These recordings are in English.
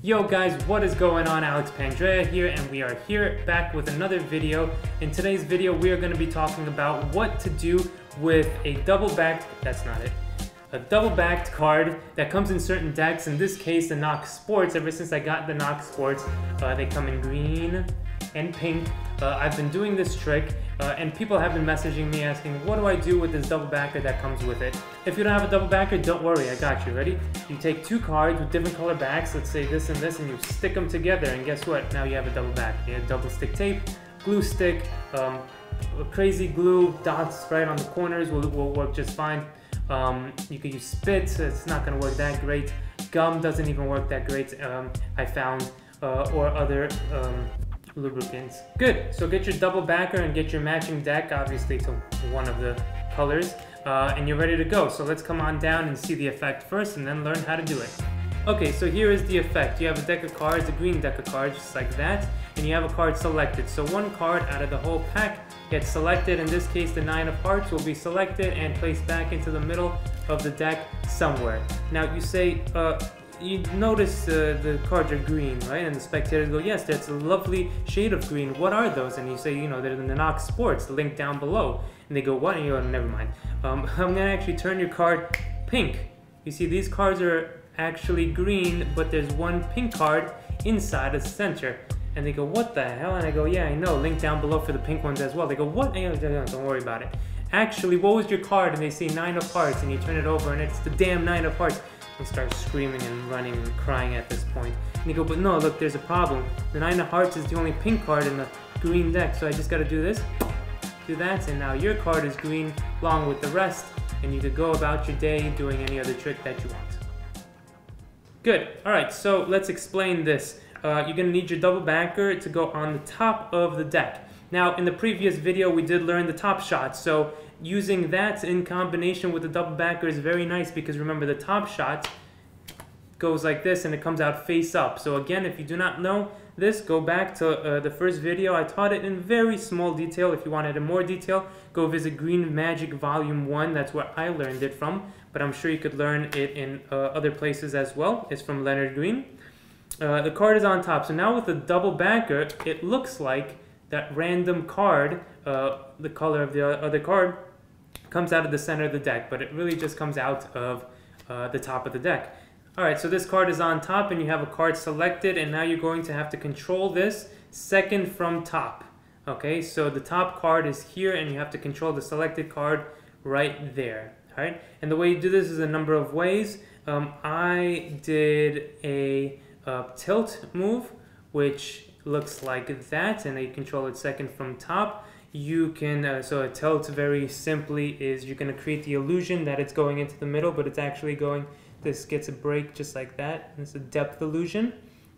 Yo guys, what is going on? Alex Pandrea here, and we are here back with another video. In today's video, we are going to be talking about what to do with a double-backed, that's not it, a double-backed card that comes in certain decks. In this case, the Nox Sports. Ever since I got the Nox Sports, they come in green and pink. I've been doing this trick, and people have been messaging me asking, what do I do with this double backer that comes with it? If you don't have a double backer, don't worry, I got you. Ready? You take two cards with different color backs, let's say this and this, and you stick them together, and guess what? Now you have a double back. You have double stick tape, glue stick, crazy glue, dots right on the corners will work just fine. You can use spit, it's not going to work that great. Gum doesn't even work that great, I found, or other lubricants. Good, so get your double backer and get your matching deck, obviously to one of the colors, and you're ready to go. So let's come on down and see the effect first and then learn how to do it. Okay, so here is the effect. You have a deck of cards, a green deck of cards, just like that, and you have a card selected. So one card out of the whole pack gets selected. In this case, the 9 of hearts will be selected and placed back into the middle of the deck somewhere. Now you say, you notice the cards are green, right? And the spectators go, yes, that's a lovely shade of green. What are those? And you say, you know, they're the Nox Sports, the link down below. And they go, what? And you go, never mind. I'm going to actually turn your card pink. You see, these cards are actually green, but there's one pink card inside the center. And they go, what the hell? And I go, yeah, I know, link down below for the pink ones as well. They go, what? And don't worry about it. Actually, what was your card? And they say 9 of hearts, and you turn it over, and it's the damn 9 of hearts. And start screaming and running and crying at this point. And you go, but no, look, there's a problem. The 9 of hearts is the only pink card in the green deck, so I just gotta do this, do that, and now your card is green along with the rest, and you could go about your day doing any other trick that you want. Good, alright, so let's explain this. You're gonna need your double backer to go on the top of the deck. Now, in the previous video, we did learn the top shot, so using that in combination with the double backer is very nice, because remember, the top shot goes like this and it comes out face up. So again, if you do not know this, go back to the first video. I taught it in very small detail. If you wanted in more detail, go visit Green Magic Volume 1. That's where I learned it from, but I'm sure you could learn it in other places as well. It's from Leonard Green. The card is on top. So now with the double backer, it looks like that random card, the color of the other card, comes out of the center of the deck, but it really just comes out of the top of the deck. Alright, so this card is on top and you have a card selected, and now you're going to have to control this second from top. Okay, so the top card is here and you have to control the selected card right there. Alright, and the way you do this is a number of ways. I did a tilt move, which looks like that, and you control it second from top. You can, so a tilt very simply is you're going to create the illusion that it's going into the middle, but it's actually going, this gets a break just like that. It's a depth illusion,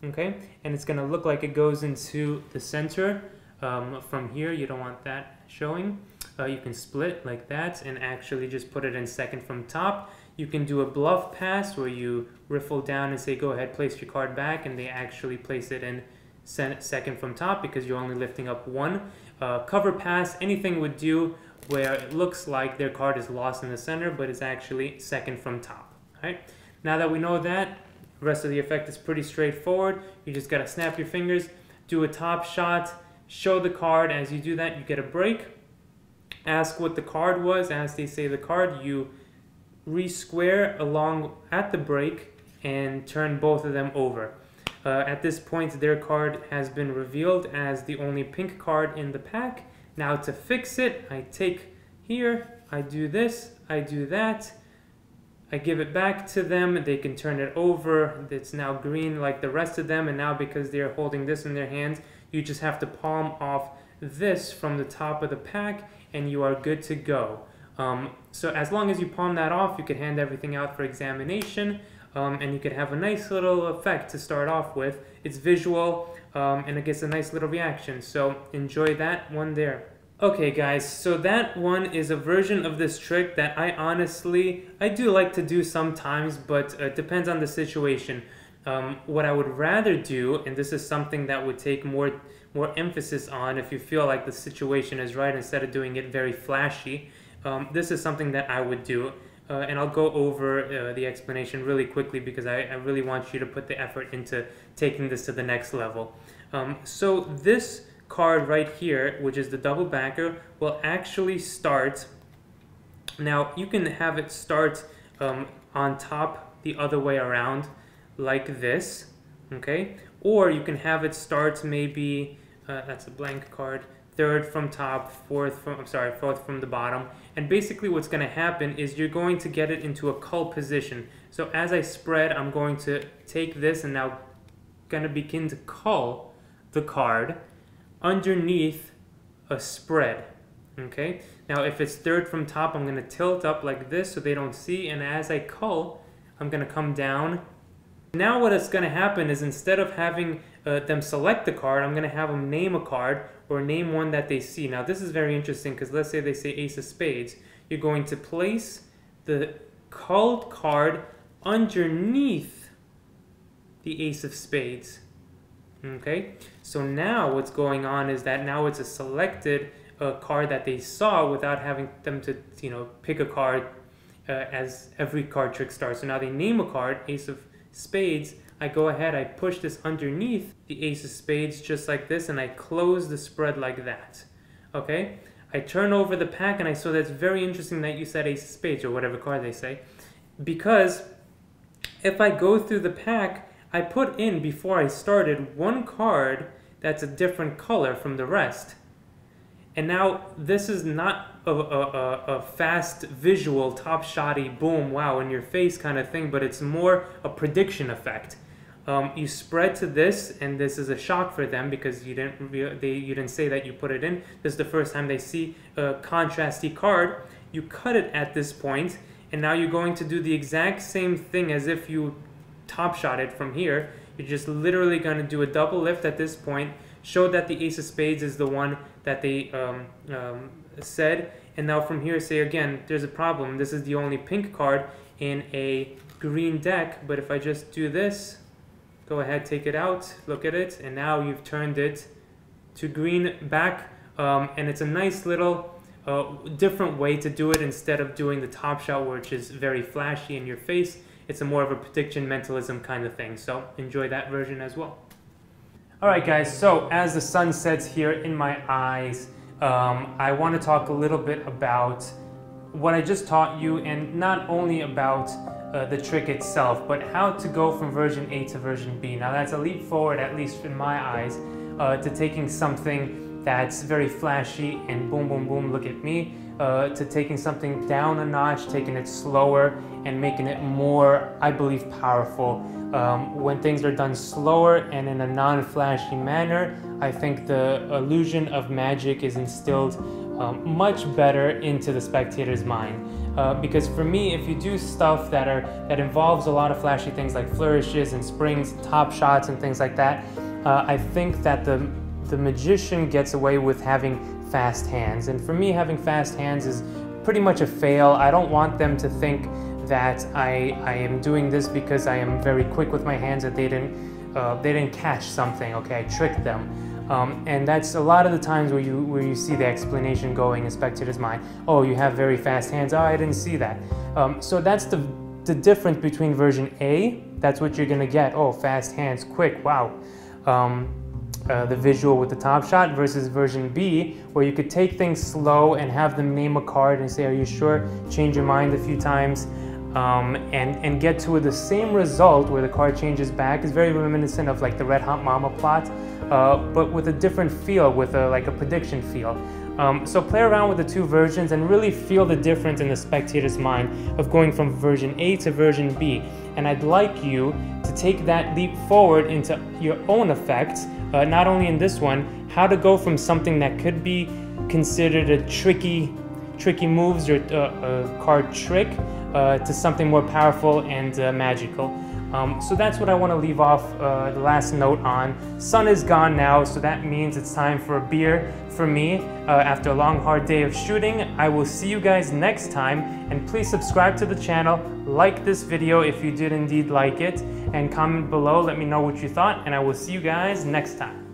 okay? And it's going to look like it goes into the center from here. You don't want that showing. You can split like that and actually just put it in second from top. You can do a bluff pass where you riffle down and say, go ahead, place your card back, and they actually place it in second from top because you're only lifting up one. Cover pass, anything would do where it looks like their card is lost in the center, but it's actually second from top. All right? Now that we know that, the rest of the effect is pretty straightforward. You just gotta snap your fingers, do a top shot, show the card. As you do that, you get a break. Ask what the card was. As they say the card, you re-square along at the break and turn both of them over. At this point, their card has been revealed as the only pink card in the pack. Now to fix it, I take here, I do this, I do that, I give it back to them, they can turn it over, it's now green like the rest of them, and now because they're holding this in their hands, you just have to palm off this from the top of the pack, and you are good to go. So as long as you palm that off, you can hand everything out for examination. And you could have a nice little effect to start off with. It's visual, and it gets a nice little reaction, so enjoy that one there. Okay guys, so that one is a version of this trick that I do like to do sometimes, but it depends on the situation. What I would rather do, and this is something that would take more emphasis on if you feel like the situation is right, instead of doing it very flashy, this is something that I would do. and I'll go over the explanation really quickly because I really want you to put the effort into taking this to the next level. So this card right here, which is the double backer, will actually start. Now you can have it start on top the other way around like this, okay? Or you can have it start maybe, that's a blank card, third from top, fourth from the bottom. And basically what's going to happen is you're going to get it into a cull position. So as I spread, I'm going to take this and now going to begin to cull the card underneath a spread. Okay, now if it's third from top, I'm going to tilt up like this so they don't see, and as I cull, I'm going to come down. Now what is going to happen is instead of having them select the card, I'm going to have them name a card or name one that they see. Now this is very interesting because let's say they say Ace of Spades. You're going to place the culled card underneath the Ace of Spades. Okay, so now what's going on is that now it's a selected card that they saw without having them to, you know, pick a card as every card trick starts. So now they name a card, Ace of Spades. I go ahead, I push this underneath the Ace of Spades just like this, and I close the spread like that. Okay, I turn over the pack, and I saw that's very interesting that you said Ace of Spades or whatever card they say, because if I go through the pack, I put in, before I started, one card that's a different color from the rest. And now this is not a fast visual, top shotty, boom, wow, in your face kind of thing, but it's more a prediction effect. You spread to this, and this is a shock for them because you didn't say that you put it in. This is the first time they see a contrasty card. You cut it at this point, and now you're going to do the exact same thing as if you top shot it from here. You're just literally going to do a double lift at this point, show that the Ace of Spades is the one that they said, and now from here say again, there's a problem. This is the only pink card in a green deck, but if I just do this, go ahead, take it out, look at it, and now you've turned it to green back, and it's a nice little different way to do it instead of doing the top shot, which is very flashy in your face. It's a more of a prediction mentalism kind of thing, so enjoy that version as well. Alright guys, so as the sun sets here in my eyes, I want to talk a little bit about what I just taught you, and not only about the trick itself, but how to go from version A to version B. Now that's a leap forward, at least in my eyes, to taking something that's very flashy and boom, boom, boom, look at me, to taking something down a notch, taking it slower, and making it more, I believe, powerful. When things are done slower and in a non-flashy manner, I think the illusion of magic is instilled much better into the spectator's mind. Because for me, if you do stuff that involves a lot of flashy things like flourishes and springs, top shots and things like that, I think that the magician gets away with having fast hands. And for me, having fast hands is pretty much a fail. I don't want them to think that I am doing this because I am very quick with my hands, that they didn't catch something. Okay, I tricked them. And that's a lot of the times where you see the explanation going in spectator's mind. Oh, you have very fast hands. Oh, I didn't see that. So that's the difference between version A. That's what you're gonna get. Oh, fast hands, quick, wow. The visual with the top shot, versus version B, where you could take things slow and have them name a card and say, are you sure? Change your mind a few times. And get to the same result where the card changes back. Is very reminiscent of like the Red Hot Mama plot, but with a different feel, with like a prediction feel. So play around with the two versions and really feel the difference in the spectator's mind of going from version A to version B. And I'd like you to take that leap forward into your own effects, not only in this one, how to go from something that could be considered a tricky moves or a card trick to something more powerful and magical. So that's what I want to leave off the last note on. Sun is gone now, so that means it's time for a beer for me after a long, hard day of shooting. I will see you guys next time, and please subscribe to the channel, like this video if you did indeed like it, and comment below, let me know what you thought, and I will see you guys next time.